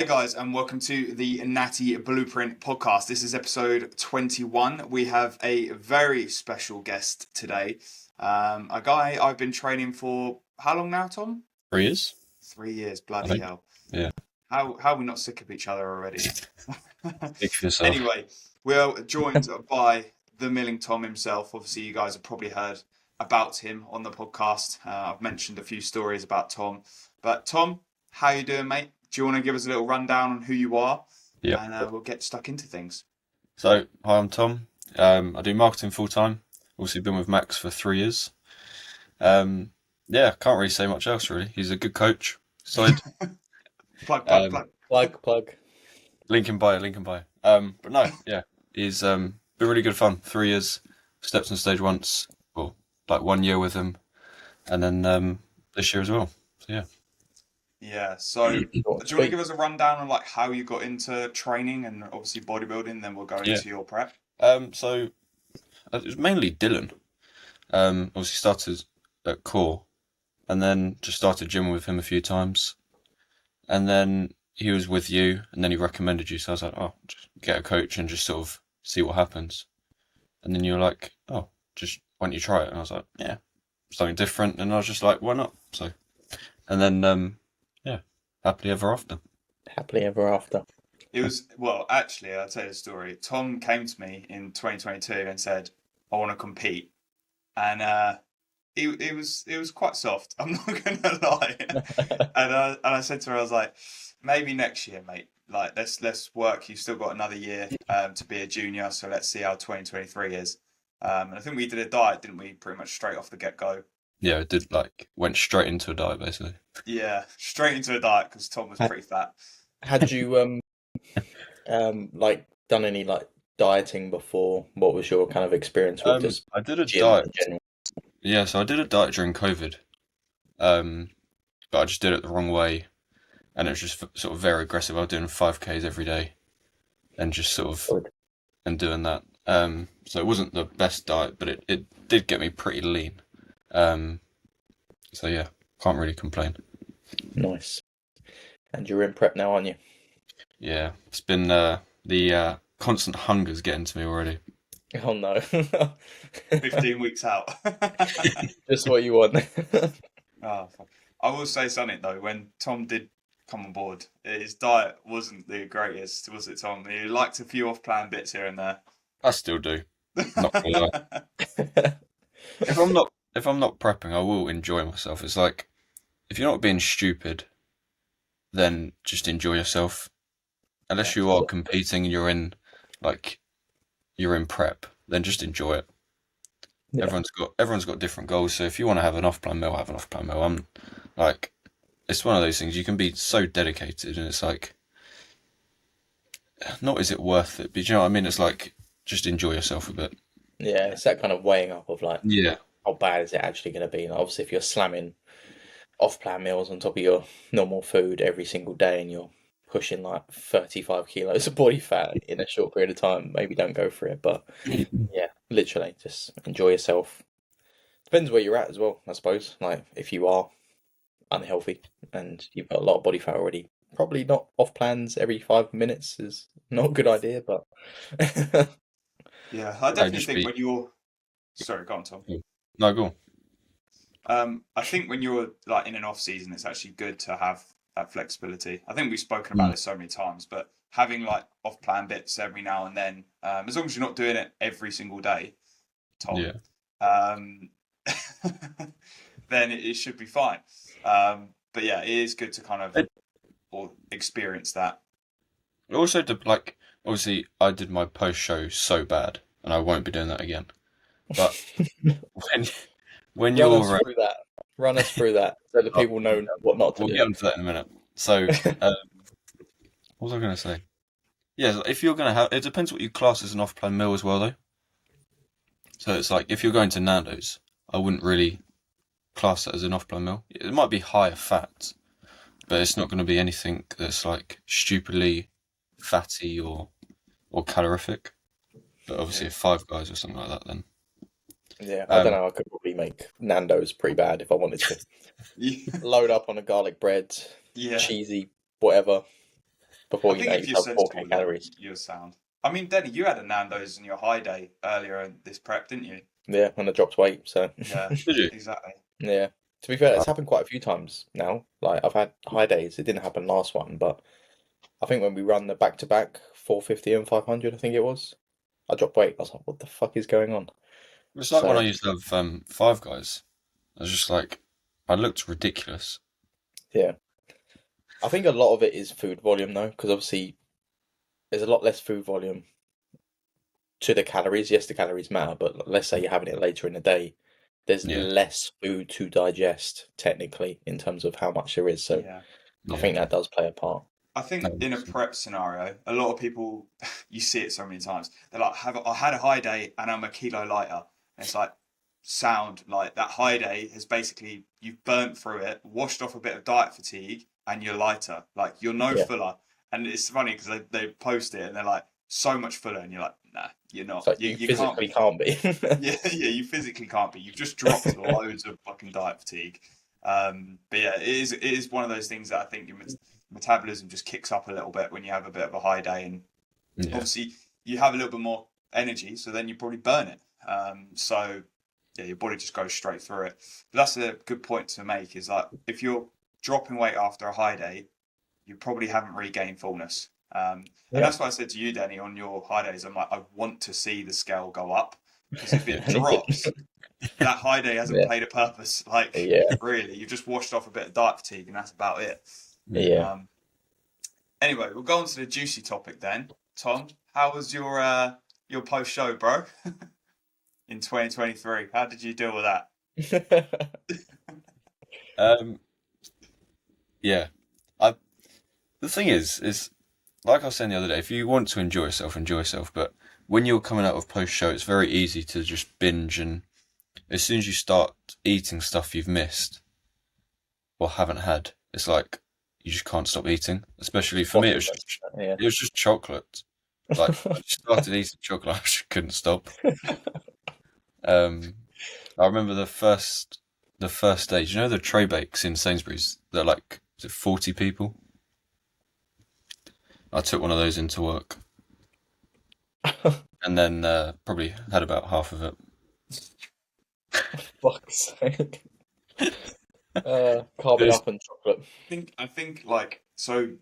Hey guys, and welcome to the Natty Blueprint podcast. This is episode 21. We have a very special guest today. A guy I've been training for how long now, Tom? 3 years, 3 years, I bloody think. hell. Yeah. How are we not sick of each other already? Speak for yourself. Anyway, we're joined by the MILLING'TOM himself. Obviously, you guys have probably heard about him on the podcast. I've mentioned a few stories about Tom. But Tom, how you doing, mate? Do you want to give us a little rundown on who you are? Yep. And we'll get stuck into things. So, hi, I'm Tom. I do marketing full time. Obviously, been with Max for 3 years. Yeah, can't really say much else really. He's a good coach. Solid. Plug, plug, Um, plug. Plug. link in bio, link in bio. But no, yeah, he's been really good fun. 3 years. Steps on stage once, or like 1 year with him, and then this year as well. So yeah. Yeah, so do you want to give us a rundown on like how you got into training and obviously bodybuilding, then we'll go Yeah. into your prep? So it was mainly Dylan. Obviously started at core, and then just started gym with him a few times, and then he was with you, and then he recommended you. So I was like, oh, just get a coach and just sort of see what happens. And then you were like, oh, just why don't you try it? And I was like, yeah, something different. And I was just like, why not? So, and then yeah, happily ever after. Happily ever after. It was, well, actually, I'll tell you the story. Tom came to me in 2022 and said, I want to compete. And it was quite soft. I'm not gonna lie. And I said to her, I was like, maybe next year, mate. Like let's work. You've still got another year to be a junior, so let's see how 2023 is. And I think we did a diet, didn't we? Pretty much straight off the get go. Yeah, it did went straight into a diet basically. Yeah, straight into a diet because Tom was pretty fat. Had you like done any like dieting before? What was your kind of experience with just I did a gym diet. in general? Yeah, so I did a diet during COVID, but I just did it the wrong way, and it was just sort of very aggressive. I was doing 5Ks every day, and just sort of Good. and doing that. So it wasn't the best diet, but it did get me pretty lean. So yeah, can't really complain. Nice. And you're in prep now, aren't you? Yeah, it's been the constant hunger's getting to me already. Oh no. 15 weeks out. Just what you want. Oh, fuck. I will say something though. When Tom did come on board, his diet wasn't the greatest, was it, Tom? He liked a few off-plan bits here and there. I still do. Not gonna lie. If I'm not prepping, I will enjoy myself. It's like if you're not being stupid, then just enjoy yourself. Unless you are competing and you're in prep, then just enjoy it. Yeah. Everyone's got different goals. So if you want to have an off-plan meal, have an off-plan meal. I'm like, it's one of those things you can be so dedicated, and it's like, not is it worth it? But you know what I mean? It's like just enjoy yourself a bit. Yeah, it's that kind of weighing up of like, Yeah, how bad is it actually going to be? Like, obviously, if you're slamming off-plan meals on top of your normal food every single day and you're pushing like 35 kilos of body fat in a short period of time, maybe don't go for it. But yeah, literally just enjoy yourself. Depends where you're at as well, I suppose. Like if you are unhealthy and you've got a lot of body fat already, probably not off plans every 5 minutes is not a good idea, but Yeah, I definitely just think be when you're... Sorry, go on, Tom. no go on. I think when you're like in an off season, it's actually good to have that flexibility. I think we've spoken about this so many times, but having like off plan bits every now and then, as long as you're not doing it every single day, Tom, Yeah. then it should be fine. But yeah, it is good to kind of or experience that. Also, obviously, I did my post show so bad, and I won't be doing that again. But when run you're us through that. Run us through that so the people know what not to we'll do. get onto that in a minute. So, what was I going to say? Yeah, if you're going to have, it depends what you class as an off-plan meal as well, though. So it's like if you're going to Nando's, I wouldn't really class that as an off-plan meal. It might be higher fat, but it's not going to be anything that's like stupidly fatty or calorific. But obviously, if Five Guys or something like that, then Yeah, I don't know. I could probably make Nando's pretty bad if I wanted to. Load up on a garlic bread, Yeah. cheesy, whatever. before I you think know if you you're have 4K sensible, calories. you're sound. I mean, Denny, you had a Nando's in your high day earlier in this prep, didn't you? Yeah, when I dropped weight. So Yeah, Did you? exactly. yeah. To be fair, it's happened quite a few times now. Like I've had high days. It didn't happen last one, but I think when we run the back-to-back 450 and 500, I think it was, I dropped weight. I was like, what the fuck is going on? It's like when I So used to have Five Guys. I was just like, I looked ridiculous. yeah, I think a lot of it is food volume though, because obviously there's a lot less food volume to the calories. Yes, the calories matter, but let's say you're having it later in the day, there's Yeah, less food to digest technically in terms of how much there is. So Yeah. I yeah. think that does play a part. I think in a prep scenario, a lot of people, you see it so many times. They're like, I had a high day and I'm a kilo lighter. And it's like, sound like that high day has basically, you've burnt through it, washed off a bit of diet fatigue, and you're lighter. Like, you're no Yeah. fuller. And it's funny because they post it and they're like, so much fuller. And you're like, nah, you're It's not. like You, you you can't physically be. can't be. Yeah, you physically can't be. You've just dropped loads of fucking diet fatigue. But yeah, it is one of those things that I think your metabolism just kicks up a little bit when you have a bit of a high day, and Yeah. obviously you have a little bit more energy, so then you probably burn it. So yeah, your body just goes straight through it. But that's a good point to make. Is like if you're dropping weight after a high day, you probably haven't regained fullness. And Yeah. that's why I said to you, Denny, on your high days, I'm like, I want to see the scale go up because if it And it did. drops, that high day hasn't Yeah. played a purpose. Like, Yeah. really, you've just washed off a bit of diet fatigue, and that's about it. Yeah. Anyway, we'll go on to the juicy topic then. Tom, how was your post show, bro? In 2023, how did you deal with that? Yeah. I The thing is like I was saying the other day, if you want to enjoy yourself, enjoy yourself. But when you're coming out of post show, it's very easy to just binge, and as soon as you start eating stuff you've missed or haven't had, it's like you just can't stop eating. Especially for me, Yeah. it was just chocolate. Like I just started eating chocolate, I just couldn't stop. I remember the first day. Do you know the tray bakes in Sainsbury's? They're like, is it 40 people? I took one of those into work, and then probably had about half of it. Fuck's sake. Carbon It's- up and chocolate. I think like so.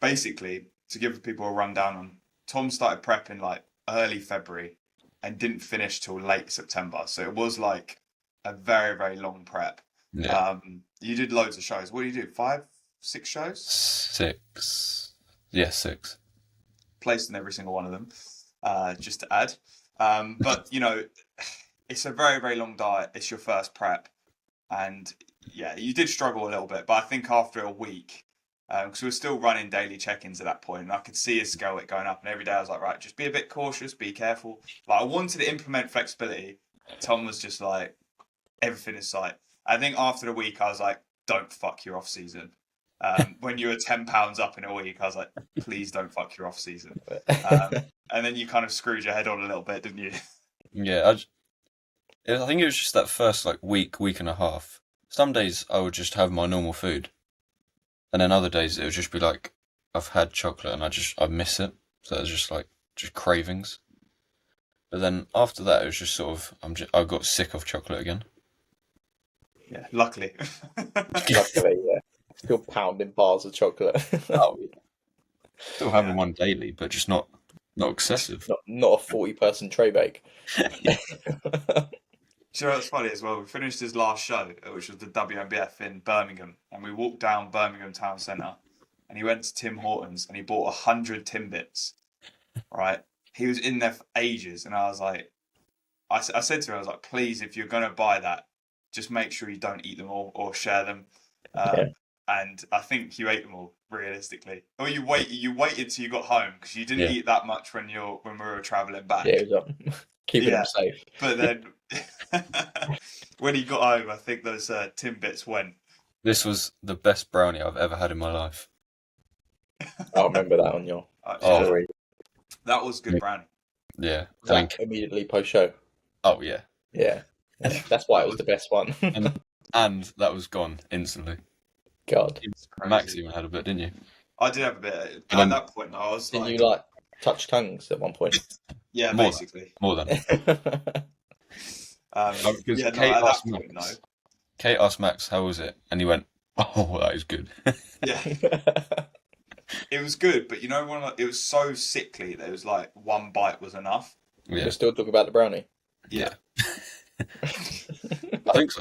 Basically, to give people a rundown on, Tom started prepping like early February and didn't finish till late September. So it was like a very, very long prep. Yeah, You did loads of shows. What do you do? 5, 6 shows? 6. Yeah, 6. Placed in every single one of them, just to add. But you know, it's a very, very long diet. It's your first prep, and yeah, you did struggle a little bit. But I think after a week, because we were still running daily check-ins at that point, and I could see his scale weight going up. And every day I was like, right, just be a bit cautious, be careful. Like I wanted to implement flexibility. Tom was just like, everything is sight. I think after the week, I was like, don't fuck your off season. When you were 10 pounds up in a week, I was like, please don't fuck your off season. And then you kind of screwed your head on a little bit, didn't you? Yeah. I think it was just that first like week and a half. Some days I would just have my normal food, and then other days it would just be like I've had chocolate and I miss it. So it was just like just cravings. But then after that, it was just sort of I got sick of chocolate again. Yeah, luckily. Luckily, yeah. Still pounding bars of chocolate. Oh, still having Yeah. one daily, but just not excessive. Not a 40-person tray bake. Do you know what's funny as well? We finished his last show, which was the WMBF in Birmingham, and we walked down Birmingham Town Centre, and he went to Tim Hortons and he bought 100 Timbits. Right? He was in there for ages, and I was like, I said to him, I was like, please, if you're gonna buy that, just make sure you don't eat them all or share them. Yeah. And I think you ate them all realistically, or you waited till you got home because you didn't Yeah. eat that much when we were travelling back. Yeah, it was keeping them safe. But then when he got home, I think those Timbits went. This was the best brownie I've ever had in my life. I remember that on your Oh. story. That was good brownie. Yeah. Was that immediately post-show? Oh yeah. Yeah. That's why it was the best one. And that was gone instantly. God. It's crazy. Max even had a bit, didn't you? I did have a bit. At then- that point, I was Didn't like, you like touch tongues at one point? yeah, More basically. more than. Because Yeah, no, at that point, no. Kate asked Max, how was it? And he went, oh, that is good. Yeah, it was good, but you know, when it was so sickly, there was like one bite was enough. Yeah. We're still talking about the brownie. Yeah. I think so.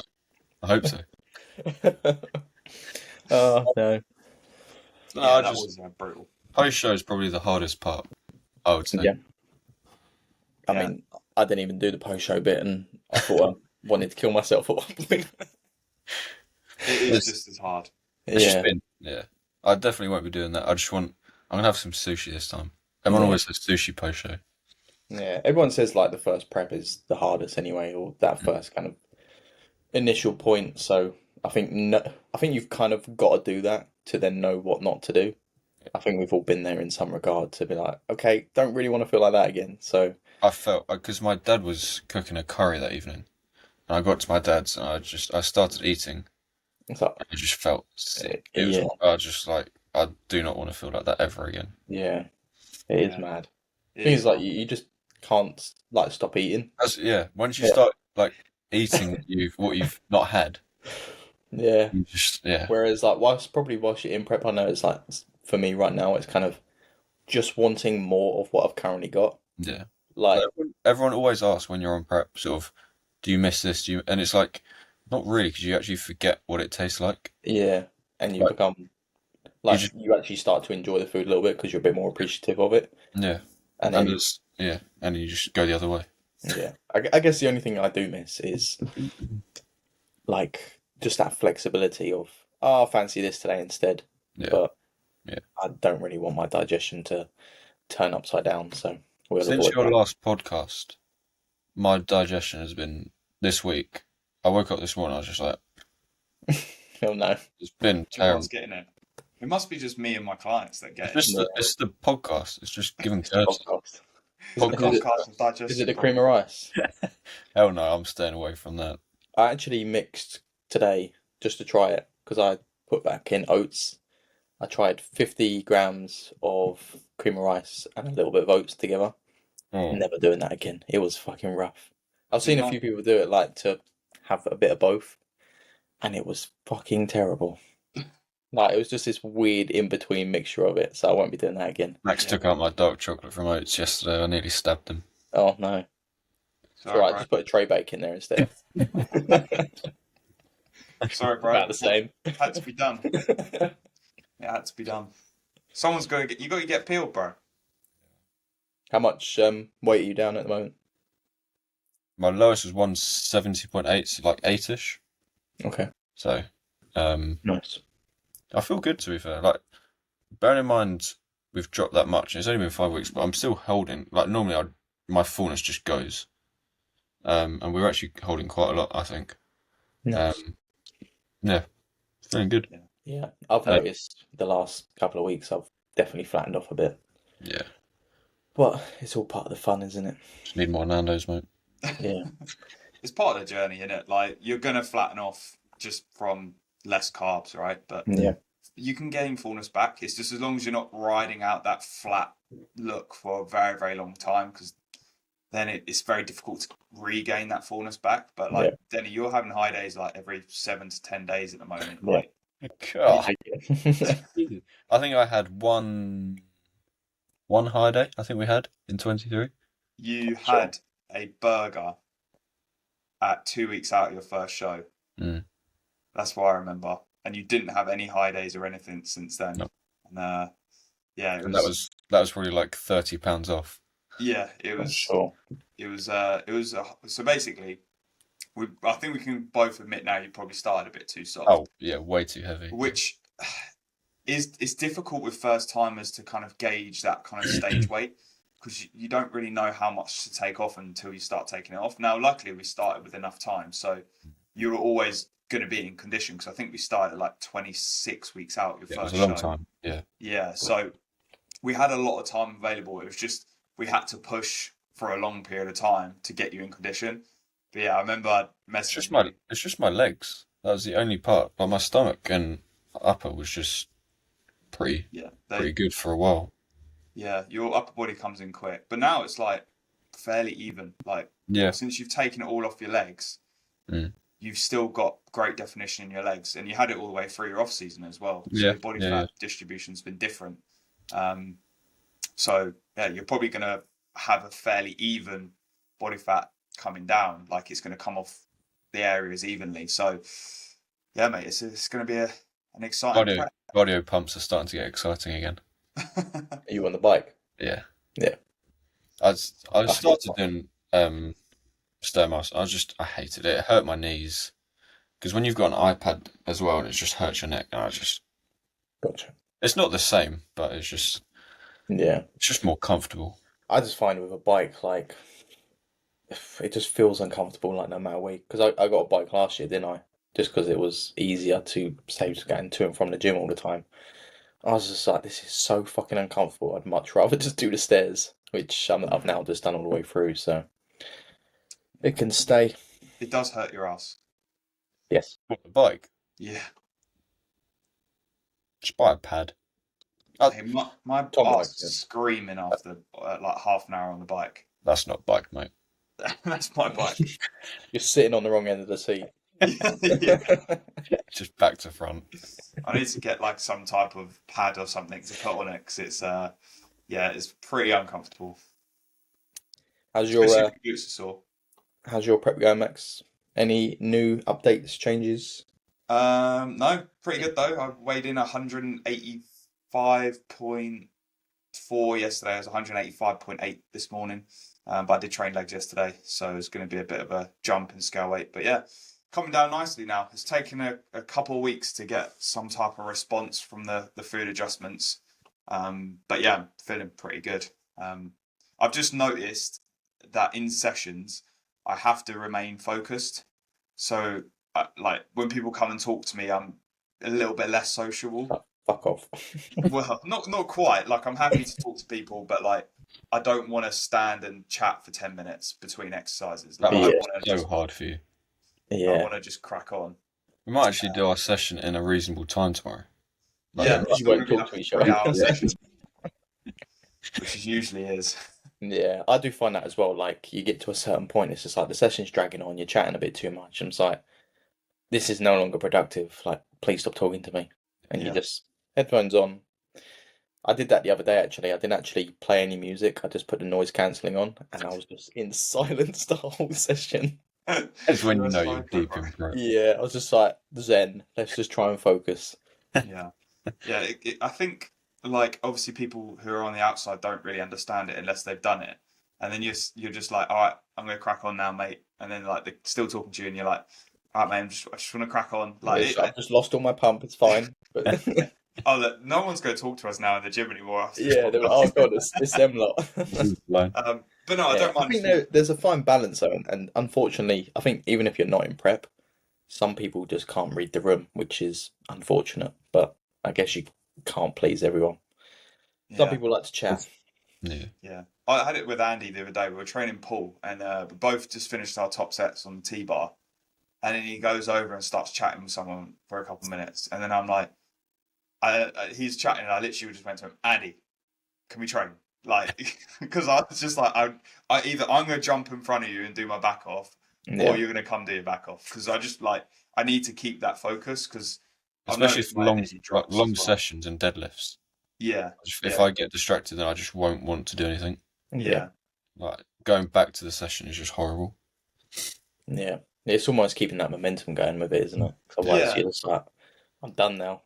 I hope so. Oh no. No, Yeah, I that just was brutal. post show is probably the hardest part, I would say. Yeah. I Yeah. mean, I didn't even do the post show bit, and I thought I wanted to kill myself at one point. It is just as hard. It's just Yeah. been, I definitely won't be doing that. I'm gonna have some sushi this time. Everyone always says sushi post show. Yeah. Everyone says like the first prep is the hardest anyway, or that first kind of initial point. So I think you've kind of got to do that to then know what not to do. I think we've all been there in some regard to be like, okay, don't really want to feel like that again. So I felt because my dad was cooking a curry that evening, and I got to my dad's and I started eating. it's like, I just felt sick. Yeah. I was just like, I do not want to feel like that ever again. yeah, it is Yeah. mad. It Thing is is, like, you just can't like stop eating. Once you Yeah. start like eating what you've not had, Yeah. you just Whereas, like, whilst you're in prep, I know it's like for me right now, it's kind of just wanting more of what I've currently got. yeah. Like, Everyone always asks when you're on prep, sort of, do you miss this? And it's like, not really, because you actually forget what it tastes like. yeah, and you Like, become like you actually start to enjoy the food a little bit because you're a bit more appreciative of it. Yeah, And and then, and you just go the other way. yeah, I guess the only thing I do miss is like just that flexibility of, oh, I fancy this today instead. Yeah. But Yeah. I don't really want my digestion to turn upside down. So we'll Since avoid your that. last podcast, my digestion has been this week. I woke up this morning, I was just like, Oh no. it's been terrible. Everyone's getting it. It must be just me and my clients that get It's it. just it's the podcast. It's just giving It's a courtesy. podcast. It's the Podcast. podcast of digestion. Is it the cream of rice? Hell no, I'm staying away from that. I actually mixed today just to try it because I put back in oats. I tried 50 grams of cream of rice and a little bit of oats together. Oh. Never doing that again. It was fucking rough. I've seen a not- few people do it, like to have a bit of both, and it was fucking terrible. Like, it was just this weird in between mixture of it, so I won't be doing that again. Max took out my dark chocolate from oats yesterday. I nearly stabbed him. Oh no. It's Sorry, alright, bro. just put a tray bake in there instead. Sorry, bro. About the same. It had to be done. It had to be done. Someone's got to get. You got to get peeled, bro. How much weight are you down at the moment? My lowest was 170.8, so like 8ish. Okay. So, Nice. I feel good to be fair. Like, bearing in mind we've dropped that much. It's only been 5 weeks, but I'm still holding. Like normally, my fullness just goes. And we're actually holding quite a lot, I think. Nice. Yeah, feeling good. Yeah, I've noticed the last couple of weeks I've definitely flattened off a bit. Yeah, But it's all part of the fun, isn't it? just need more Nando's, mate. Yeah. It's part of the journey, isn't it? Like you're gonna flatten off just from less carbs, right? But Yeah. you can gain fullness back. It's just as long as you're not riding out that flat look for a very, very long time, because then it's very difficult to regain that fullness back. But like Denny, you're having high days like every 7 to 10 days at the moment. Yeah. Like, God. I think I had one high day. I think we had in 23. you had a burger at 2 weeks out of your first show. Mm. That's what I remember. And you didn't have any high days or anything since then. No. And yeah, And that was probably like £30 off. yeah, it was. Sure. It was. So basically, I think we can both admit now you probably started a bit too soft. Oh yeah, way too heavy. Which it's difficult with first timers to kind of gauge that kind of stage weight, because you don't really know how much to take off until you start taking it off. Now, luckily, we started with enough time, so you're always going to be in condition, because I think we started at like 26 weeks out your Yeah, it was first a long show. time. Yeah. Yeah, so we had a lot of time available. It was just we had to push for a long period of time to get you in condition. But yeah, I remember messaging you. It's just my legs. That was the only part. But my stomach and upper was just pretty Yeah, pretty good for a while. yeah, your upper body comes in quick, but now it's like fairly even. Like Yeah. since you've taken it all off your legs, Mm. you've still got great definition in your legs, and you had it all the way through your off season as well. So Yeah. your body Yeah. fat distribution's been different. So yeah, you're probably gonna have a fairly even body fat coming down. Like it's gonna come off the areas evenly. So yeah, mate, it's gonna be an exciting prep. Cardio pumps are starting to get exciting again. Are you on the bike? Yeah. Yeah. I I started doing stairmaster. I hated it. It hurt my knees because when you've got an iPad as well, and it just hurts your neck. And Gotcha. it's not the same, but it's just more comfortable. I just find with a bike, like, it just feels uncomfortable, like, no matter what. Because I got a bike last year, didn't I? Just because it was easier to save getting to and from the gym all the time. I was just like, this is so fucking uncomfortable. I'd much rather just do the stairs, which I've now just done all the way through, so it can stay. It does hurt your ass. Yes. What, the bike? Yeah. Just buy a pad. Hey, my Tom ass likes it. is screaming after like half an hour on the bike. That's not bike, mate. That's my bike. You're sitting on the wrong end of the seat. Yeah. Just back to front. I need to get like some type of pad or something to put on it because it's pretty uncomfortable. How's your Especially if your boots are sore. how's your prep going, Max? Any new updates, changes? No, pretty good though. I weighed in 185.4 yesterday. I was 185.8 this morning. But I did train legs yesterday, so it's going to be a bit of a jump in scale weight. But yeah, coming down nicely now. It's taken a couple of weeks to get some type of response from the food adjustments. But yeah, I'm feeling pretty good. I've just noticed that in sessions, I have to remain focused. So like when people come and talk to me, I'm a little bit less sociable. Fuck off. Well, not quite. Like I'm happy to talk to people, but like I don't want to stand and chat for 10 minutes between exercises. Like That I might want be to so hard for you. I Yeah. want to just crack on. We might actually do our session in a reasonable time tomorrow. Yeah, because it's you not won't going to be talk like to a each other. 3 hour session, which it usually is. Yeah, I do find that as well. Like, you get to a certain point, it's just like the session's dragging on, you're chatting a bit too much, and it's like, this is no longer productive. Like, please stop talking to me. And you Yeah. just, headphones on. I did that the other day, actually. I didn't actually play any music. I just put the noise cancelling on, and I was just in silence the whole session. That's when you You're a know you're psycho, deep bro. in prep. Yeah, I was just like, zen. Let's just try and focus. Yeah, yeah. I think like obviously people who are on the outside don't really understand it unless they've done it, and then you're just like, all right, I'm gonna crack on now, mate. And then like they're still talking to you, and you're like, all right, man, I just want to crack on. Like, I've just lost all my pump. It's fine. But oh, look, no one's gonna talk to us now in the gym anymore after this yeah, they were like, oh god, it's them lot. But no, I Yeah, don't I mind. think there's a fine balance though, and unfortunately, I think even if you're not in prep, some people just can't read the room, which is unfortunate. But I guess you can't please everyone. Some Yeah, people like to chat. Yeah. yeah. I had it with Andy the other day. We were training pool, and we both just finished our top sets on the T-bar, and then he goes over and starts chatting with someone for a couple of minutes, and then I'm like, he's chatting, and I literally just went to him, Andy, can we train? Like, because I was just like, I either I'm gonna jump in front of you and do my back off, Yeah, or you're gonna come do your back off, because I just like I need to keep that focus because Especially for long well. sessions and deadlifts. Yeah, If I get distracted, then I just won't want to do anything. yeah, Like going back to the session is just horrible. yeah. It's almost keeping that momentum going with it, isn't it? 'Cause otherwise, Yeah. you're just like, I'm done now.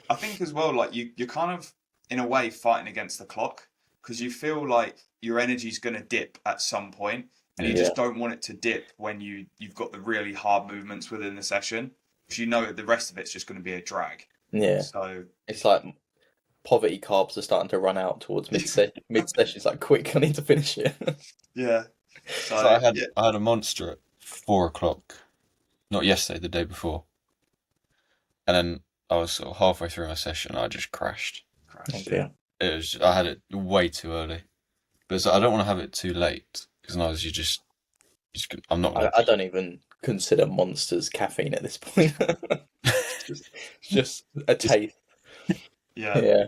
I think as well, like you're kind of in a way fighting against the clock because you feel like your energy's going to dip at some point, and you just don't want it to dip when you've got the really hard movements within the session because you know the rest of it's just going to be a drag. Yeah, So it's like poverty carbs are starting to run out towards mid-session. It's like, quick, I need to finish it. yeah, So I had a monster at 4 o'clock, not yesterday, the day before, and then I was sort of halfway through my session. I just crashed. Okay. I had it way too early, but it's like, I don't want to have it too late because otherwise I'm not. I don't even consider Monsters caffeine at this point. Just a taste. Yeah, Yeah.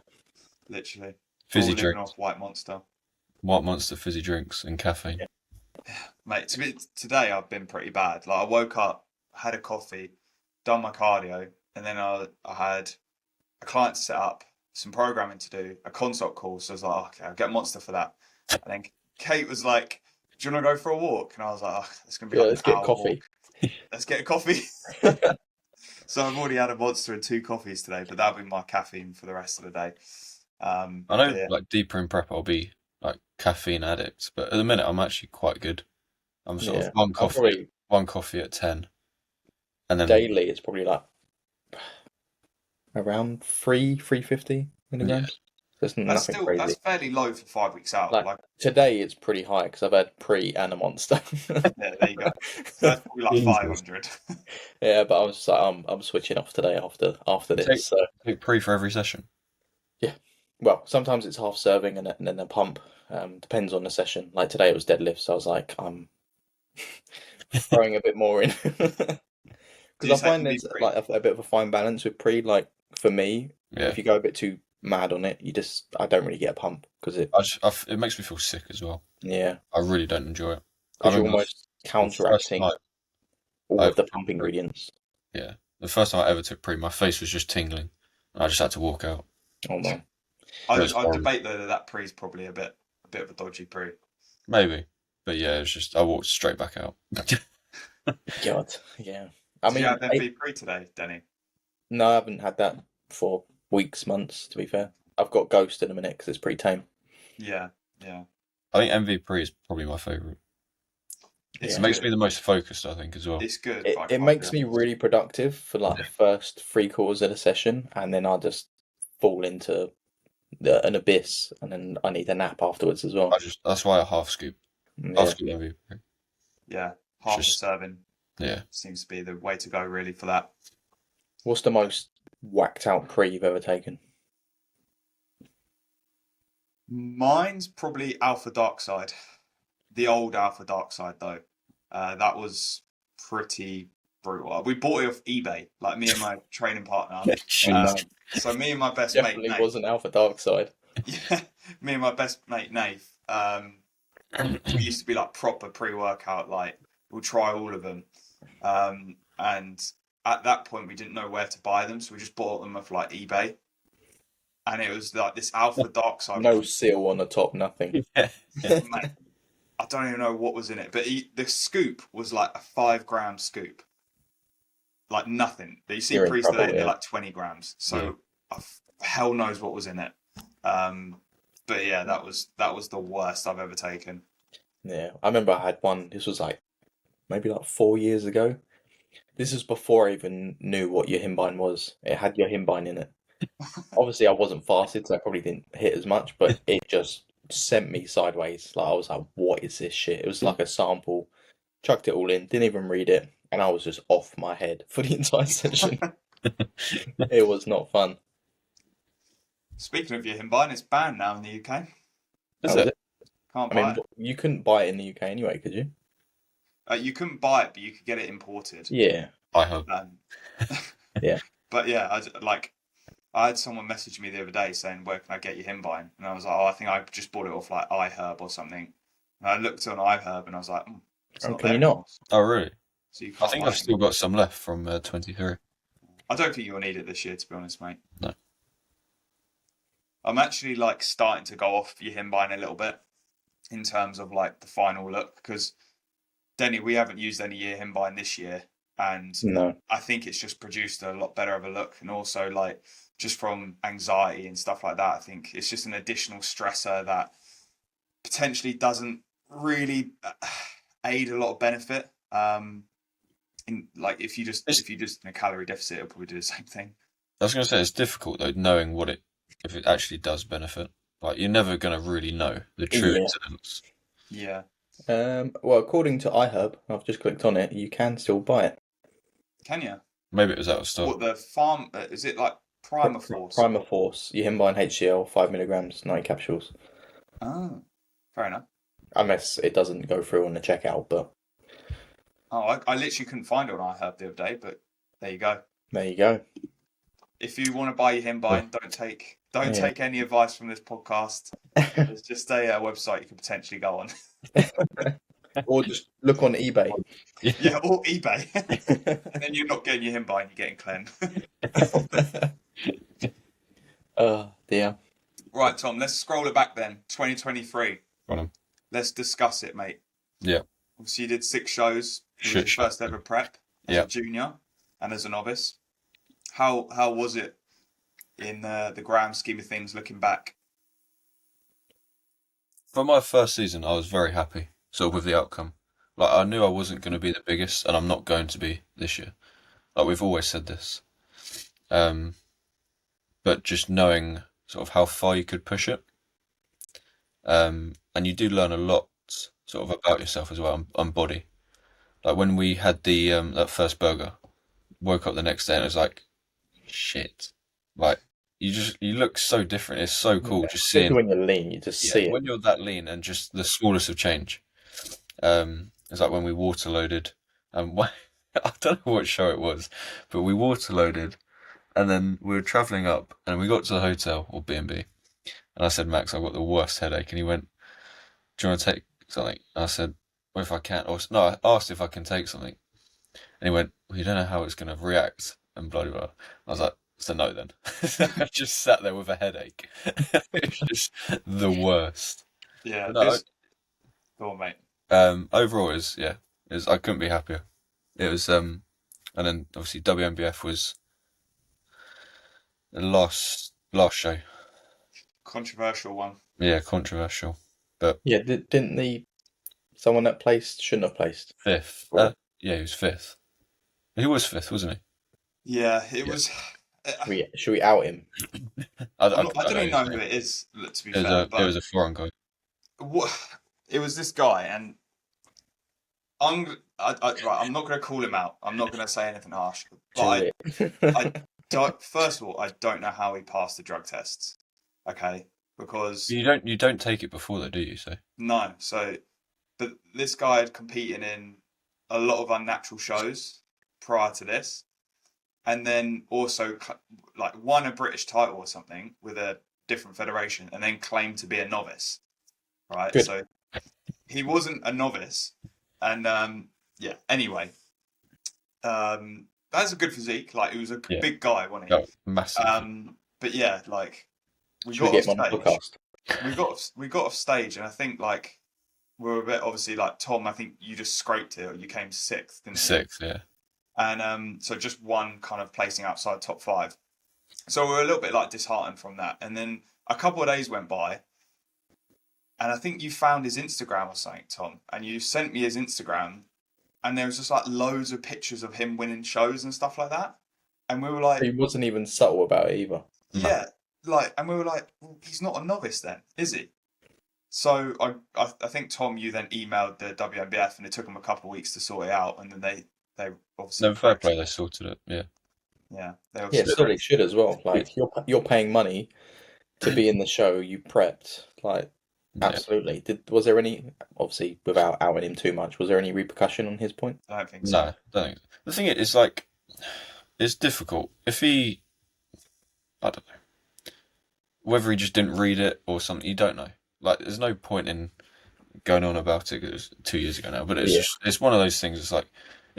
literally. Fizzy All living drinks, off White Monster. White Monster fizzy drinks, and caffeine. Mate, today I've been pretty bad. Like I woke up, had a coffee, done my cardio, and then I had a client to set up, some programming to do, a consult call. So I was like, oh, okay, I'll get Monster for that. And then Kate was like, do you want to go for a walk? And I was like, oh, it's going to be Yeah, like let's an get hour coffee. walk. Let's get a coffee. So I've already had a Monster and 2 coffees today, but that'll be my caffeine for the rest of the day. I know, Yeah. like deeper in prep, I'll be like caffeine addict, but at the minute, I'm actually quite good. I'm sort of Yeah. I'm probably one coffee at 10, and then daily. It's probably like around 350 yeah, milligrams. That's nothing That's crazy. fairly low for 5 weeks out. Like Like, today, it's pretty high because I've had pre and a Monster. yeah, there you go. So that's probably like Jesus. 500. Yeah, but I was like, I'm switching off today after take this. So take pre for every session. yeah, well, sometimes it's half serving and then a pump. Depends on the session. Like today, it was deadlift, so I was like, I'm throwing a bit more in Did you because I say find MV there's pre? like a bit of a fine balance with pre. Like for me, Yeah, if you go a bit too mad on it, I don't really get a pump because it makes me feel sick as well. yeah, I really don't enjoy it. I because you're remember almost the first counteracting time all I of the ever took pump pre. ingredients. Yeah, the first time I ever took pre, my face was just tingling. I just had to walk out. Oh no, It was I'd horrible. debate though that pre is probably a bit of a dodgy pre. Maybe, but yeah, it was just I walked straight back out. God, yeah. I Did you mean, have MV pre today, Denny? no, I haven't had that for weeks, months. To be fair, I've got Ghost in a minute because it's pretty tame. Yeah, yeah. I think MV pre is probably my favourite. It's It Yeah. makes good. me the most focused, I think, as well. It's good, It but I it can't makes do me it. really productive for like the first 3 quarters of the session, and then I just fall into an abyss, and then I need a nap afterwards as well. That's why I half scoop Yeah. MV pre. Yeah, It's half a just serving yeah. seems to be the way to go really for that. What's the most whacked out pre you've ever taken? Mine's probably Alpha Dark Side. The old Alpha Dark Side though. That was pretty brutal. We bought it off eBay, like me and my training partner. Oh no, So me and my best mate definitely Nate. wasn't Alpha Dark Side. Yeah, me and my best mate Nate. We used to be like proper pre-workout. Like we'll try all of them. And at that point we didn't know where to buy them, so we just bought them off like eBay. And it was like this Alpha Dark Side. No seal on the top, nothing. Yeah. Mate, I don't even know what was in it, but the scoop was like a 5 gram scoop, like nothing. But you see You're in Priest trouble, today, they're yeah. like 20 grams, so hell knows what was in it. But yeah, that was the worst I've ever taken. Yeah, I remember I had one. This was like maybe like 4 years ago. This is before I even knew what Yohimbine was. It had Yohimbine in it. Obviously, I wasn't fasted, so I probably didn't hit as much, but it just sent me sideways. Like I was like, "What is this shit?" It was like a sample. Chucked it all in, didn't even read it, and I was just off my head for the entire session. It was not fun. Speaking of Yohimbine, it's banned now in the UK. Is How was it? it? Can't I buy mean, you couldn't buy it in the UK anyway, could you? it. You couldn't buy it, but you could get it imported. Yeah, I hope. yeah. But yeah, I had someone message me the other day saying, "Where can I get Yohimbine?" And I was like, "Oh, I think I just bought it off like iHerb or something." And I looked on iHerb and I was like, "It's Oh, not can there you not? anymore." Oh really? So you I can't think buy I've it still anymore. got some left from 23. I don't think you'll need it this year, to be honest, mate. No. I'm actually like starting to go off Yohimbine a little bit in terms of like the final look because Denny, we haven't used any Yohimbine this year, and No. I think it's just produced a lot better of a look, and also like just from anxiety and stuff like that. I think it's just an additional stressor that potentially doesn't really aid a lot of benefit. In like if you just in a calorie deficit, it'll probably do the same thing. I was going to say it's difficult though knowing if it actually does benefit. Like you're never going to really know the true Yeah. incidence. Yeah, Well, according to iHerb, I've just clicked on it. You can still buy it. can you? Maybe it was out of stock. What the farm is it like Primer Force? Primer Force, Yohimbine HCl, 5 milligrams, 9 capsules. Oh, fair enough. Unless it doesn't go through on the checkout, but Oh, I literally couldn't find it on iHerb the other day, but there you go. there you go. if you want to buy Yohimbine, don't take any advice from this podcast. It's just a website you could potentially go on. Or just look on eBay. Yeah, or eBay. And then you're not getting Yohimbine, you're getting Clem. Oh dear. Right, Tom, let's scroll it back then. 2023. Got him. Let's discuss it, mate. Yeah. Obviously, you did 6 shows. It was Shit your show. first ever prep as Yeah. a junior and as a novice. How was it in the grand scheme of things looking back? For my first season, I was very happy, sort of with the outcome. Like, I knew I wasn't going to be the biggest, and I'm not going to be this year. Like, we've always said this. But just knowing sort of how far you could push it. And you do learn a lot sort of about yourself as well, and body. Like, when we had the that first burger, woke up the next day and it was like, shit. Like, you look so different. It's so cool just Especially seeing when you're lean, you just see it. when you're that lean and just the smallest of change. It's like when we water loaded. I don't know what show it was, but we water loaded, and then we were travelling up, and we got to the hotel or B&B, and I said, Max, I've got the worst headache, and he went, do you want to take something? And I said, well, if I can, or no, I asked if I can take something, and he went, well, you don't know how it's going to react, and blah blah blah. I was like, so no then. I just sat there with a headache. It was just the worst. Yeah, No, go on, mate. overall, I couldn't be happier. It was, and then obviously WMBF was the last show. Controversial one. Yeah, controversial. Yeah, didn't someone that placed shouldn't have placed? Fifth. Right. Yeah, he was fifth. He was fifth, wasn't he? Yeah, it was. Should we out him? I don't even know who it is. To be fair, It was a foreign guy. It was this guy, and I'm not going to call him out. I'm not going to say anything harsh. But first of all, I don't know how he passed the drug tests. Okay, because You don't take it before though, do you? So no. So, but this guy had competed in a lot of unnatural shows prior to this, and then also like won a British title or something with a different federation, and then claimed to be a novice. Right. Good. So he wasn't a novice, and yeah. Anyway, that's a good physique. Like he was a big guy, wasn't he? oh, massive. But yeah, like we Should we got get him on the off stage. podcast? We got off stage, and I think like we were a bit obviously like Tom. I think you just scraped it, or you came sixth, didn't you? Sixth, yeah. And so just one kind of placing outside top 5. So we were a little bit like disheartened from that. And then a couple of days went by, and I think you found his Instagram or something, Tom, and you sent me his Instagram, and there was just like loads of pictures of him winning shows and stuff like that. And we were like, He wasn't even subtle about it either. yeah, like, and we were like, well, he's not a novice then, is he? So I think Tom, you then emailed the WMBF, and it took them a couple of weeks to sort it out, and then they obviously No, fair play, they sorted it. Yeah. Yeah, Yeah, so they should as well. Like you're paying money to be in the show. You prepped, like absolutely. Was there any, obviously without outing him too much, was there any repercussion on his point? I don't think so. No, don't think. The thing is, like, it's difficult. If I don't know, whether he just didn't read it or something, you don't know. Like, there's no point in going on about it because it was 2 years ago now. But it's one of those things. It's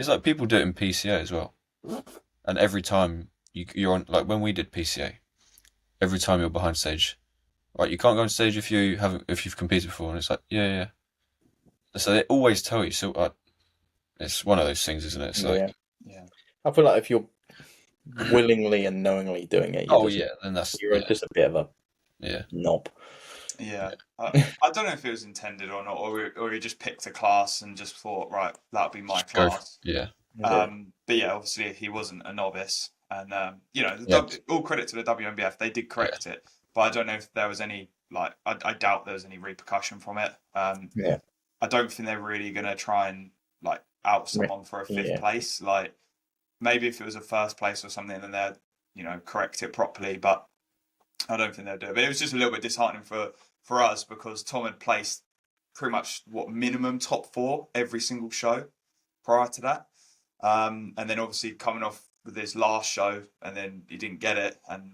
like people do it in PCA as well. And every time you're on, like when we did PCA, every time you're behind stage, right? You can't go on stage if you've competed before, and it's like, yeah. So they always tell you. So it's one of those things, isn't it? It's like, Yeah. I feel like if you're willingly and knowingly doing it, then you're just a bit of a knob. Yeah. I don't know if it was intended or not, or he just picked a class and just thought, right, that'll be my class. Yeah. But yeah, obviously he wasn't a novice, and all credit to the WMBF, they did correct it, but I don't know if there was any I doubt there was any repercussion from it. I don't think they're really gonna try and like out someone for a 5th place. Like maybe if it was a 1st place or something, then they'd correct it properly, but I don't think they'll do it. But it was just a little bit disheartening for us because Tom had placed pretty much minimum top 4 every single show prior to that. And then obviously coming off with this last show, and then you didn't get it, and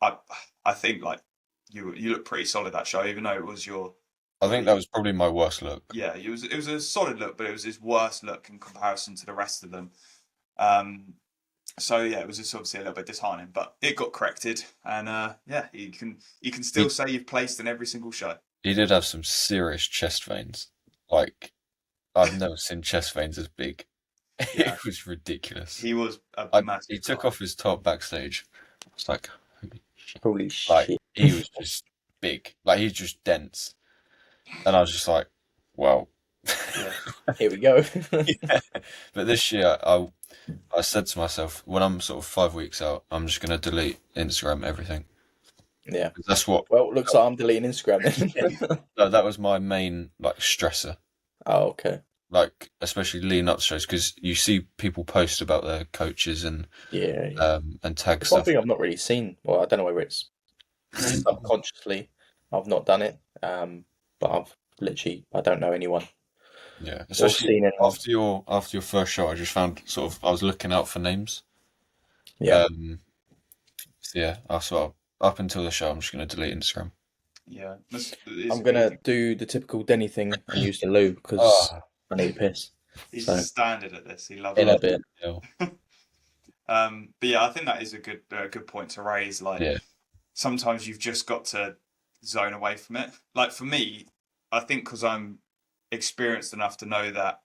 I think like you looked pretty solid that show, even though it was your. I think that was probably my worst look. Yeah, it was a solid look, but it was his worst look in comparison to the rest of them. So yeah, it was just obviously a little bit disheartening, but it got corrected, and yeah, you can still say you've placed in every single show. He did have some serious chest veins. Like, I've never seen chest veins as big. Yeah. It was ridiculous. He was a massive. He took off his top backstage. It's like, Holy shit. like he was just big. Like, he's just dense. And I was just like, wow. Yeah. Here we go. Yeah. But this year, I said to myself, when I'm sort of 5 weeks out, I'm just going to delete Instagram, everything. Yeah. That's what. Well, looks like I'm deleting Instagram then. No, that was my main like stressor. Oh, okay. Like, especially leading up to shows, because you see people post about their coaches and Yeah. and tag It's one stuff. thing I've not really seen. Well, I don't know whether it's subconsciously I've not done it. But I don't know anyone. Yeah, Or especially seen anyone. after your first shot, I just found sort of I was looking out for names. Yeah. So yeah, I thought up until the show, I'm just going to delete Instagram. Yeah. I'm gonna do the typical Denny thing and use the loo because Oh, I need a piss He's so- standard at this. He loves in it. a bit. yeah. But yeah, I think that is a good point to raise. Like, Yeah. sometimes you've just got to zone away from it. Like for me, I think because I'm experienced enough to know that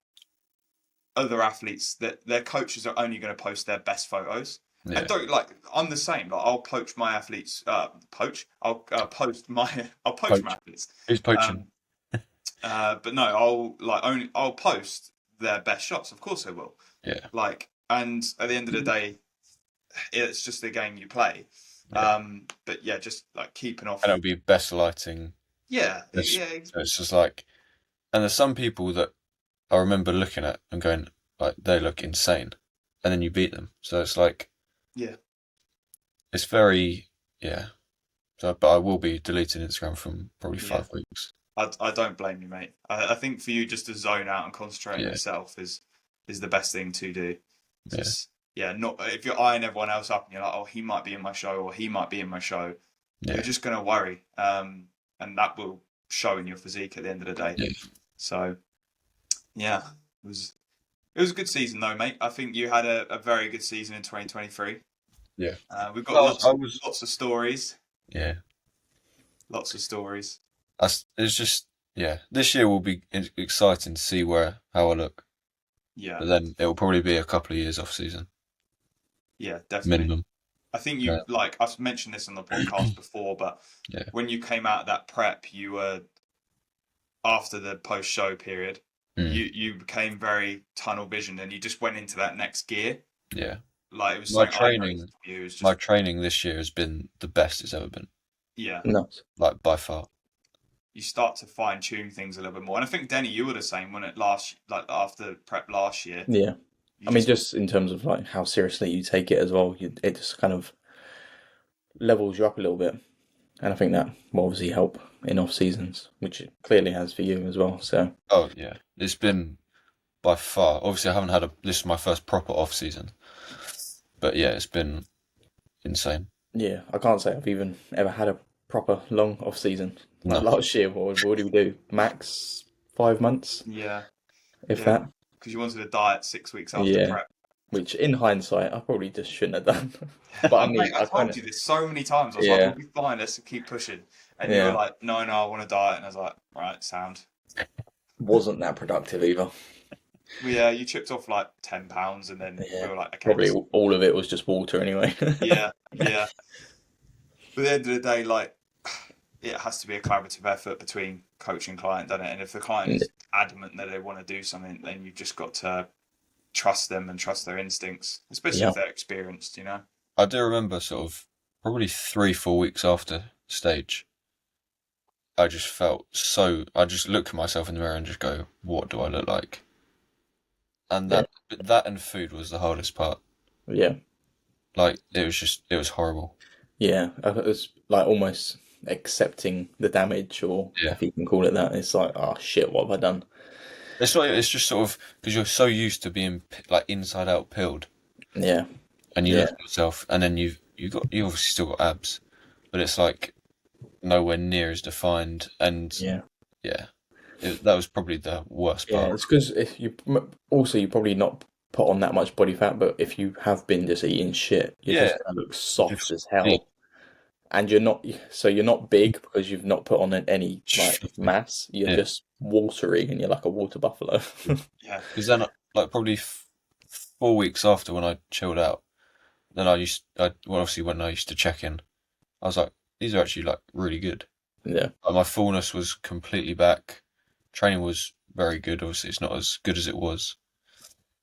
other athletes, that their coaches are only going to post their best photos. Yeah. I don't like. I'm the same. Like I'll poach my athletes. I'll poach my athletes. Who's poaching? But no, I'll post their best shots. Of course I will. Yeah. Like, and at the end of the day, it's just the game you play. Yeah. But yeah, just like keeping off. And it'll be best lighting. Yeah, It's- yeah. So it's just like, and there's some people that I remember looking at and going like they look insane, and then you beat them. So it's like, Yeah. it's very So, but I will be deleting Instagram from probably Yeah. 5 weeks. I don't blame you, mate. I think for you just to zone out and concentrate on Yeah. yourself is the best thing to do. Yeah. Just, not if you're eyeing everyone else up and you're like, oh, he might be in my show or he might be in my show. Yeah. You're just gonna worry, and that will show in your physique at the end of the day. Yeah. So, yeah, it was a good season though, mate. I think you had a very good season in 2023. Yeah. We've got Well, lots of stories. Yeah. Lots of stories. It's just, this year will be exciting to see how I look. Yeah. But then it will probably be a couple of years off season, Yeah, definitely. minimum. I think you like I've mentioned this on the podcast before, but Yeah. when you came out of that prep, you were after the post show period. You became very tunnel visioned, and you just went into that next gear. Yeah. Like it was My something I training- noticed for you, it was just, My training this year has been the best it's ever been, yeah. Nuts. like by far. You start to fine tune things a little bit more, and I think Denny, you were the same when it after prep last year. Yeah. You I mean, just in terms of like how seriously you take it as well, it just kind of levels you up a little bit, and I think that will obviously help in off seasons, which it clearly has for you as well. So Oh yeah, it's been by far. Obviously, I haven't this is my first proper off season, but yeah, it's been insane. yeah, I can't say I've even ever had a proper long off season. No. Like last year, what did we do? Max 5 months, yeah, if Yeah. that. because you wanted to diet 6 weeks after Yeah. prep. Which, in hindsight, I probably just shouldn't have done. But I mean, Mate, I I told kinda- you this so many times. I was Yeah. like, "We'll be fine. Let's keep pushing." And you Yeah. were like, "No, I want to diet." And I was like, "Right, sound." Wasn't that productive either. Well, yeah, you chipped off like 10 pounds, and then Yeah, we were like, "Okay." Probably all of it was just water anyway. Yeah, yeah. But at the end of the day, like, it has to be a collaborative effort between coach and client, doesn't it? And if the client is adamant that they want to do something, then you've just got to trust them and trust their instincts, especially Yeah. if they're experienced, you know? I do remember sort of probably 3-4 weeks after stage, I just felt I just look at myself in the mirror and just go, what do I look like? And that and food was the hardest part. Yeah. Like, it was horrible. Yeah. It was like almost accepting the damage, or Yeah. if you can call it that. It's like, oh shit, what have I done? It's just sort of, because you're so used to being like inside out pilled. Yeah. and you Yeah. look at yourself, and then you obviously still got abs, but it's like nowhere near as defined, and Yeah. that was probably the worst Yeah, part. it's because if you probably not put on that much body fat, but if you have been just eating shit, you're Yeah, just gonna look soft as yeah. hell, and you're not big because you've not put on any like mass. You're Yeah. just watery, and you're like a water buffalo. Yeah. Because then, like probably 4 weeks after when I chilled out, then well, obviously when I used to check in, I was like, these are actually like really good. Yeah, Like, my fullness was completely back. Training was very good. Obviously, it's not as good as it was,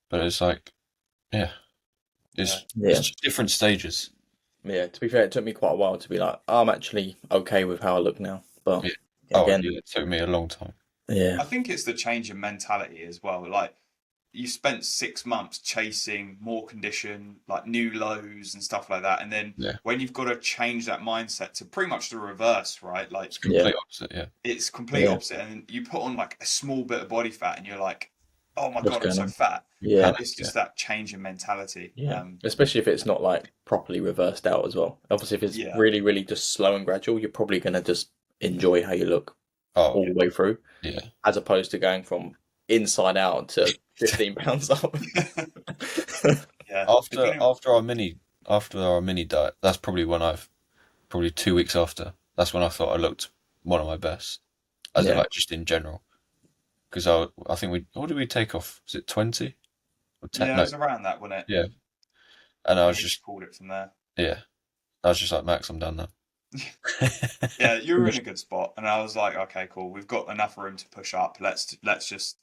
but it's like, yeah, it's yeah, just different stages. yeah. To be fair, it took me quite a while to be like, I'm actually okay with how I look now. But Yeah. again, Yeah, it took me a long time. yeah, I think it's the change in mentality as well. Like, you spent 6 months chasing more condition, like new lows and stuff like that. And then Yeah. when you've got to change that mindset to pretty much the reverse, right? Like, It's complete opposite. Yeah. it's complete opposite. And you put on like a small bit of body fat and you're like, oh my what's God, I'm going so on? fat. Yeah, It's just that change in mentality. yeah. Especially if it's not like properly reversed out as well. Obviously, if it's Yeah. really, really just slow and gradual, you're probably gonna just enjoy how you look all the way through, Yeah. as opposed to going from inside out to 15 pounds up. Yeah. After our mini diet, that's probably when probably 2 weeks after. That's when I thought I looked one of my best, as in Yeah. like just in general. Because I think what did we take off? Was it 20 or 10? Yeah, it No, was around that, wasn't it? yeah. And I Yeah, was he just pulled it from there. like, Max, I'm done now. Yeah, you were in a good spot, and I was like, okay, cool. We've got enough room to push up. Let's just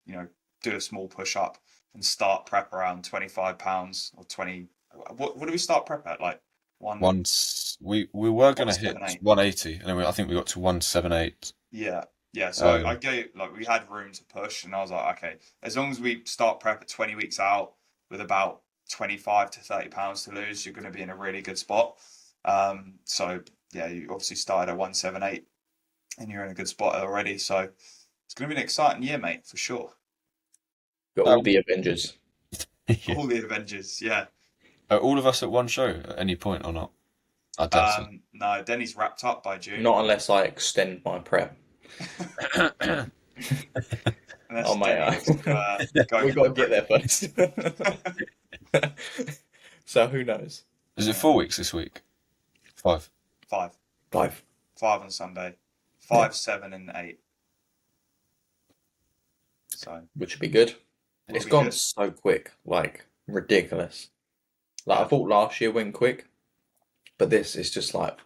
do a small push up and start prep around 25 pounds or 20. What do we start prep at? Like Once we were gonna hit 178. 180, and then I think we got to 178. Yeah, yeah. So I gave like we had room to push, and I was like, okay, as long as we start prep at 20 weeks out with about 25 to 30 pounds to lose, you're going to be in a really good spot. So yeah, you obviously started at 178, and you're in a good spot already. So it's going to be an exciting year, mate, for sure. Got all the Avengers. Yeah. All the Avengers, yeah. Are all of us at one show at any point or not? I doubt so. No, Denny's wrapped up by June. Not unless I extend my prep. Unless Oh my Denny god. go We for got to the get there brick. first. So who knows? Is it 4 weeks this week? 5. 5. 5. 5 on Sunday. 5, 7, and 8. So Which would be good. It's be gone good. so quick, like ridiculous. Like I thought last year went quick, but this is just like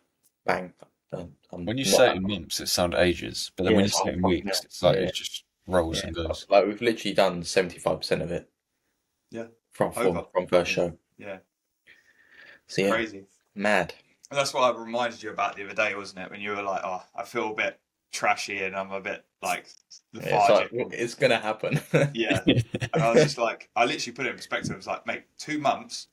bang. Done. When you say it in months, it sounds ages, but then when you say it in weeks, it's like it just rolls and goes. Like we've literally done 75% of it. Yeah. From first show. Yeah. So yeah, Crazy. mad. And that's what I reminded you about the other day, wasn't it? When you were like, oh, I feel a bit trashy and I'm a bit like lethargic. It's like, it's gonna happen. Yeah. And I was just like, I literally put it in perspective. I was like, mate, 2 months,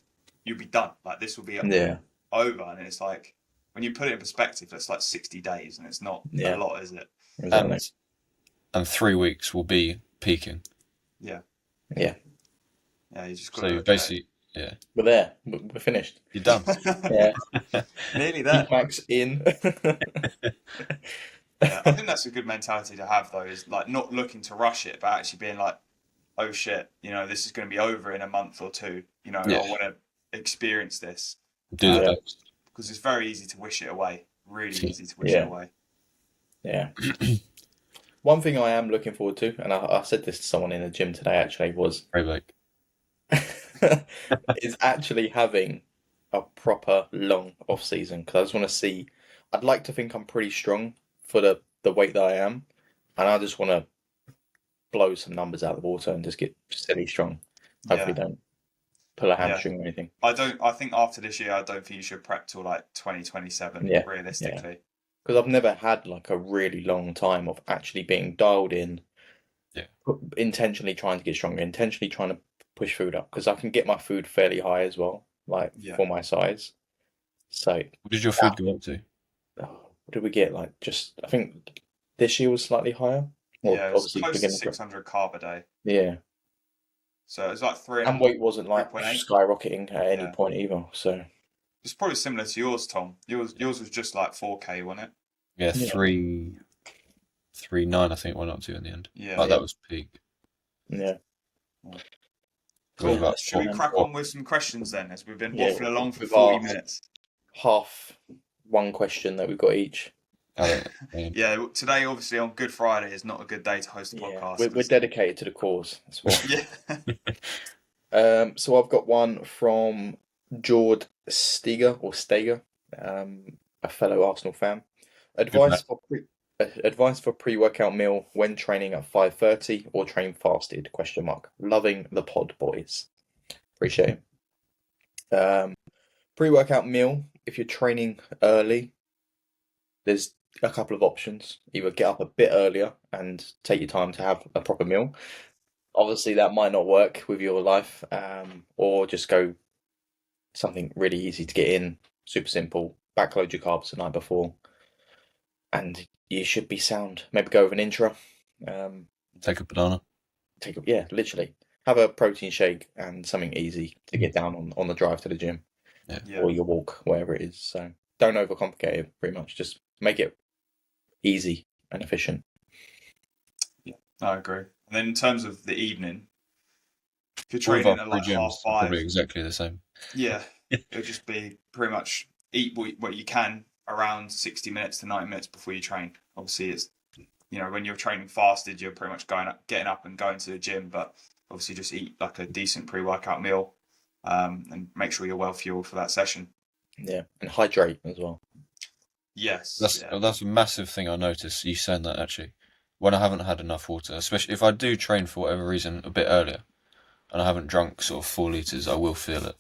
you'll be done. Like this will be over. And it's like, when you put it in perspective, that's like 60 days and it's not a lot, is it? Exactly. And 3 weeks will be peaking. Yeah. Yeah. Yeah, you just got So to you basically, yeah. We're there. We're finished. You're done. Yeah. Nearly there. Max in. Yeah, I think that's a good mentality to have, though, is like not looking to rush it, but actually being like, oh shit, this is going to be over in a month or two. I want to experience this. Do the best. Because it's very easy to wish it away. Really easy to wish it away. Yeah. One thing I am looking forward to, and I said this to someone in the gym today actually, was is actually having a proper long off season, because I just want to see. I'd like to think I'm pretty strong for the weight that I am, and I just want to blow some numbers out of the water and just get steady strong. Hopefully, don't pull a hamstring or anything. I think after this year, I don't think you should prep till like 2027. Realistically, because I've never had like a really long time of actually being dialed in. Yeah. Intentionally trying to get stronger, intentionally trying to push food up, because I can get my food fairly high as well, like for my size. So what did your food go up to? What did we get? Like just, I think this year was slightly higher. Well, it was close to 600 carb a day. Yeah. So it's like And weight wasn't like 3.8. skyrocketing at any Yeah. point either. So It's probably similar to yours, Tom. Yours was just like 4K, wasn't it? Yeah, Yeah. 3.9 I think it went up to in the end. Yeah. Like that was peak. yeah. Cool. With about Should we four- crack four- on with some questions then, as we've been Yeah, waffling along for we've 40 asked. minutes? Half one question that we've got each. Yeah, today obviously on Good Friday is not a good day to host a podcast. We're dedicated to the cause. That's what. Yeah. So I've got one from Jord Steger, a fellow Arsenal fan. Advice for pre-workout meal when training at 5:30 or train fasted? Question mark. Loving the pod, boys. Appreciate it. Pre-workout meal, if you're training early, there's a couple of options. Either get up a bit earlier and take your time to have a proper meal. Obviously, that might not work with your life, or just go something really easy to get in, super simple. Backload your carbs the night before, and you should be sound. Maybe go with an intra. Take a banana. Literally have a protein shake and something easy to get down on the drive to the gym, or your walk, wherever it is. So don't overcomplicate it. Pretty much, just make it easy and efficient. Yeah, I agree. And then in terms of the evening, if you're All of training our at like gyms are 5:30, probably exactly the same. yeah, it'll just be pretty much eat what you can around 60 minutes to 90 minutes before you train. Obviously, it's, when you're training fasted, you're pretty much getting up and going to the gym, but obviously just eat like a decent pre-workout meal, and make sure you're well fueled for that session. Yeah, and hydrate as well. Yes, that's a massive thing I noticed. You saying that actually, when I haven't had enough water, especially if I do train for whatever reason a bit earlier, and I haven't drunk sort of 4 liters, I will feel it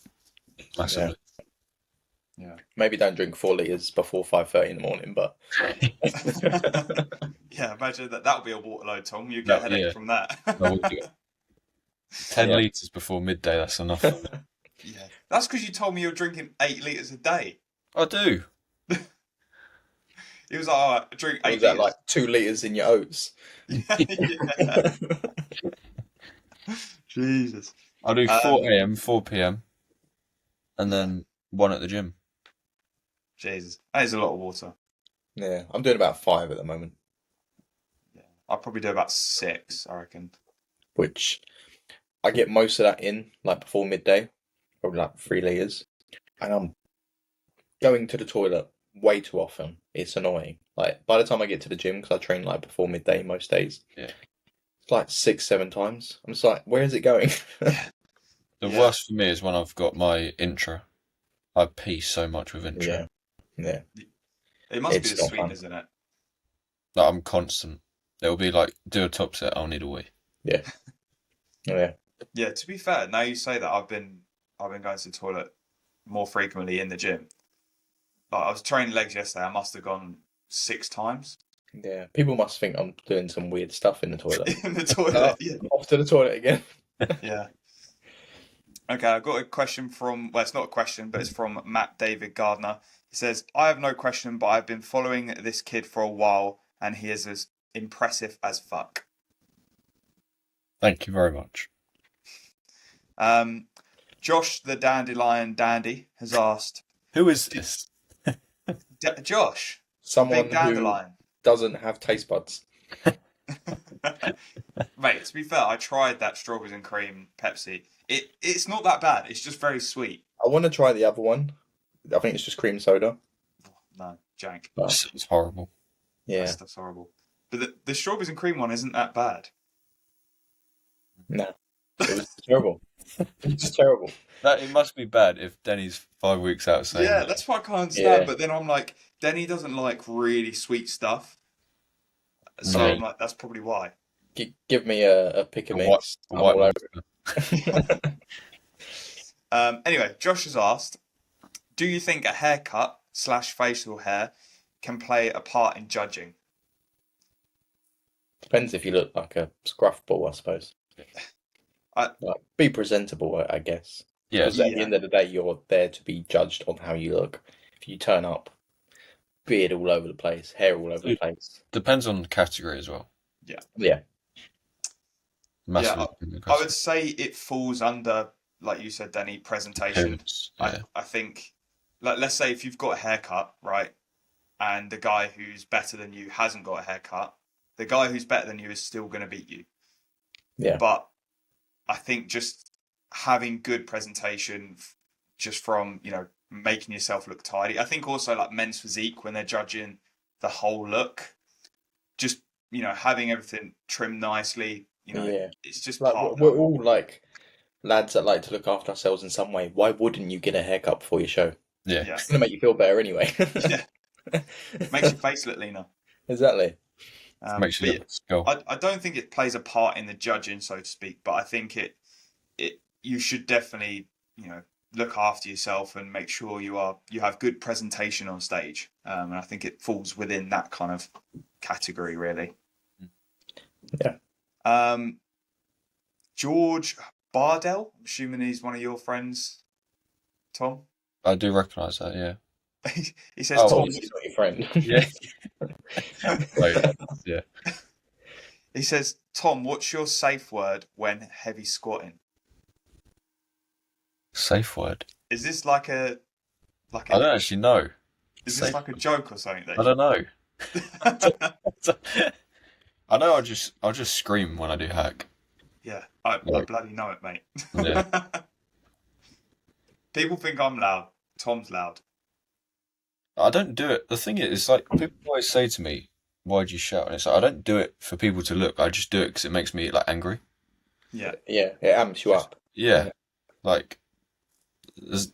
massively. Yeah. Maybe don't drink 4 liters before 5:30 in the morning, but yeah, imagine that would be a water load, Tom. You get a headache from that. 10 liters before midday, that's enough. Yeah, that's because you told me you're drinking 8 liters a day. I do. It was like, all right, I drink 8 was that liters. like 2 liters in your oats? Yeah. Jesus. I do 4 a.m., 4 p.m, and then 1 at the gym. Jesus, that is a lot of water. Yeah, I'm doing about 5 at the moment. Yeah, I'll probably do about 6, I reckon. Which I get most of that in like before midday, probably like 3 liters, and I'm going to the toilet way too often. It's annoying. Like by the time I get to the gym, because I train like before midday most days, it's like 6-7 times. I'm just like, where is it going? The worst for me is when I've got my intra. I pee so much with intra. Yeah. It must be the sweetness in it. Like I'm constant. It'll be like, do a top set, I'll need a wee. Yeah. Yeah. Yeah, to be fair, now you say that, I've been going to the toilet more frequently in the gym. Like, I was training legs yesterday, I must have gone 6 times. Yeah. People must think I'm doing some weird stuff in the toilet. In the toilet, Off to the toilet again. Yeah. Okay, I've got a question from, well, it's not a question, but it's from Matt David Gardner. He says, I have no question, but I've been following this kid for a while, and he is as impressive as fuck. Thank you very much. Josh the Dandelion Dandy has asked, who is this? Josh, Someone big dandelion. who doesn't have taste buds. Mate, to be fair, I tried that strawberries and cream Pepsi. It's not that bad. It's just very sweet. I want to try the other one. I think it's just cream soda. No, jank. It's horrible. Yeah. That stuff's horrible. But the strawberries and cream one isn't that bad. No. It was terrible. It's just terrible. It must be bad if Denny's 5 weeks out saying Yeah, that. that's what I can't understand. Yeah. But then I'm like, Denny doesn't like really sweet stuff. So No. I'm like, that's probably why. Give me a pick a mix. A white monster. Anyway, Josh has asked, do you think a haircut / facial hair can play a part in judging? Depends if you look like a scruff ball, I suppose. Be presentable, I guess. Yeah. Because at the end of the day, you're there to be judged on how you look. If you turn up, beard all over the place, hair all over the place. Depends on the category as well. Yeah. Massively. I would say it falls under, like you said, Denny, presentation. Yeah. I think, like, let's say if you've got a haircut, right, and the guy who's better than you hasn't got a haircut, the guy who's better than you is still going to beat you. Yeah. But I think just having good presentation, just from, making yourself look tidy. I think also like men's physique, when they're judging the whole look, just, having everything trimmed nicely, it's just Like part of we're it. all like lads that like to look after ourselves in some way. Why wouldn't you get a haircut before your show? Yeah. It's gonna make you feel better anyway. Yeah. Makes your face look leaner. Exactly. Makes you look skull. I don't think it plays a part in the judging, so to speak, but I think it you should definitely, look after yourself and make sure you have good presentation on stage. And I think it falls within that kind of category, really. Yeah. George Bardell, I'm assuming he's one of your friends, Tom. I do recognise that, yeah. He says, Oh, Tom, He's not your friend. Yeah. Right, yeah. he says, Tom, what's your safe word when heavy squatting? Safe word. Is this like a I don't actually know. is this like a joke or something? I don't know. I know I'll just scream when I do hack. Yeah, I bloody know it, mate. Yeah. People think I'm loud. Tom's loud. I don't do it. The thing is, it's like people always say to me, "Why'd you shout?" And it's like I don't do it for people to look. I just do it because it makes me like angry. Yeah. Yeah, it amps you up. Yeah, like,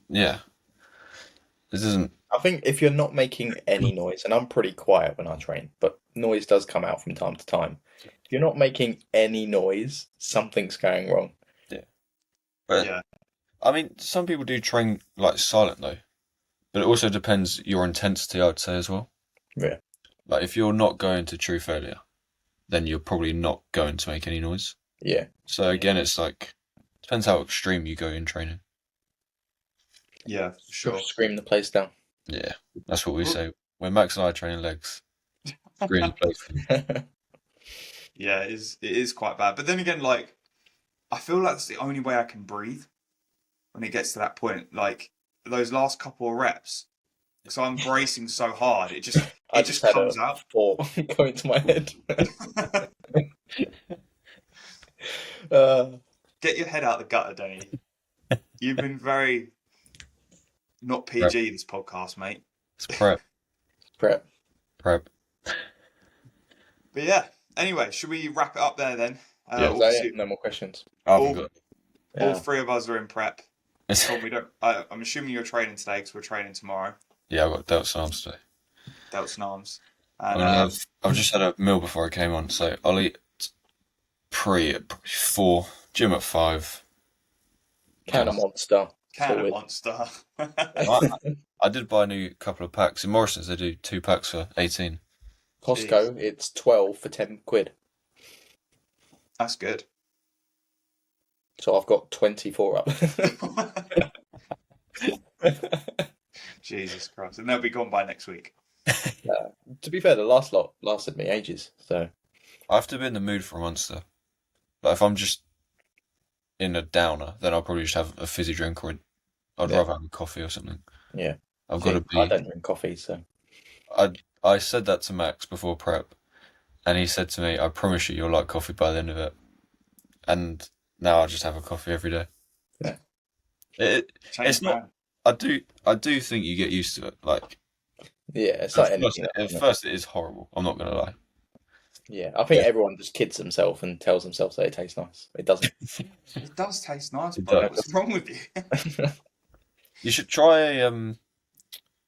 yeah. This isn't. I think if you're not making any noise, and I'm pretty quiet when I train, but noise does come out from time to time. If you're not making any noise, something's going wrong. But, Yeah. I mean, some people do train like silent though, but it also depends your intensity, I'd say as well. Yeah. Like if you're not going to true failure, then you're probably not going to make any noise. Yeah. So again, it's like depends how extreme you go in training. Yeah, for sure. Scream the place down. Yeah, that's what we say when Max and I are training legs. Scream the place. Yeah, it is quite bad. But then again, like, I feel like that's the only way I can breathe when it gets to that point. Like those last couple of reps, so I'm bracing so hard, it just had comes a out. thought go into my head. Get your head out the gutter, Denny. You've been very not PG this podcast, mate. It's prep. Prep. Prep. But yeah. Anyway, should we wrap it up there then? Yeah. Is that it? No more questions. All Yeah. three of us are in prep. Tom, I'm assuming you're training today because we're training tomorrow. Yeah, I've got delts and arms today. Delts and arms. And I've just had a meal before I came on, so I'll eat at 4, gym at 5. Can of Monster. Can of Monster. I did buy a new couple of packs. In Morrison's, they do 2 packs for 18. Costco, it's 12 for 10 quid. That's good. So I've got 24 up. Jesus Christ. And they'll be gone by next week. To be fair, the last lot lasted me ages. So I have to be in the mood for a Monster. Like if I'm just in a downer, then I'll probably just have a fizzy drink, or I'd rather have a coffee or something. Yeah. I've got to be. I don't drink coffee, so. I said that to Max before prep, and he said to me, "I promise you'll like coffee by the end of it." And now I just have a coffee every day. Yeah. It's not. I do think you get used to it. Like. Yeah, it's like anything. At first, it is horrible. I'm not gonna lie. Yeah, I think everyone just kids themselves and tells themselves that it tastes nice. It doesn't. It does taste nice, It bro. does. What's wrong with you? You should try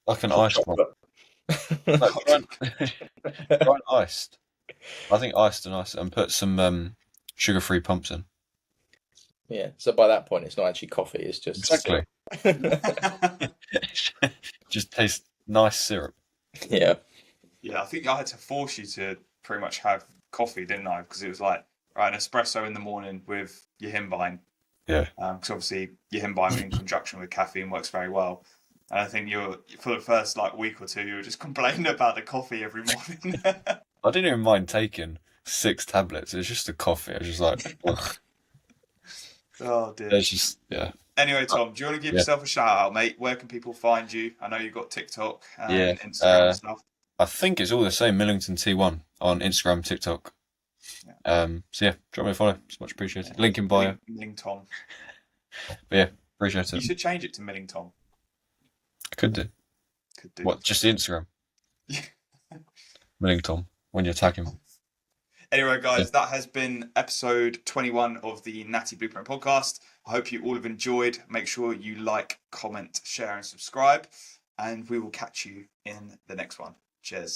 like an iced one. No, try an iced. I think iced and put some sugar-free pumps in. Yeah, so by that point, it's not actually coffee. It's just Exactly. Just tastes nice syrup. Yeah. Yeah, I think I had to force you to pretty much have coffee, didn't I? Because it was like, right, an espresso in the morning with Yohimbine. Yeah. Because obviously Yohimbine in conjunction with caffeine works very well. And I think for the first week or two, you were just complaining about the coffee every morning. I didn't even mind taking 6 tablets. It's just a coffee. I was just like, ugh. Oh dear. It's just, yeah. Anyway, Tom, do you want to give Yeah. yourself a shout out, mate? Where can people find you? I know you've got TikTok Yeah, and Instagram and stuff. I think it's all the same, Millington T1 on Instagram, TikTok. So yeah, drop me a follow. It's much appreciated. Yeah. Link in bio. MILLING'TOM. But yeah, appreciate You it. should change it to MILLING'TOM. Could do. Could do. What, just the Instagram? MILLING'TOM, when you attack him. Anyway, guys, that has been episode 21 of the Natty Blueprint podcast. I hope you all have enjoyed. Make sure you like, comment, share, and subscribe. And we will catch you in the next one. Cheers.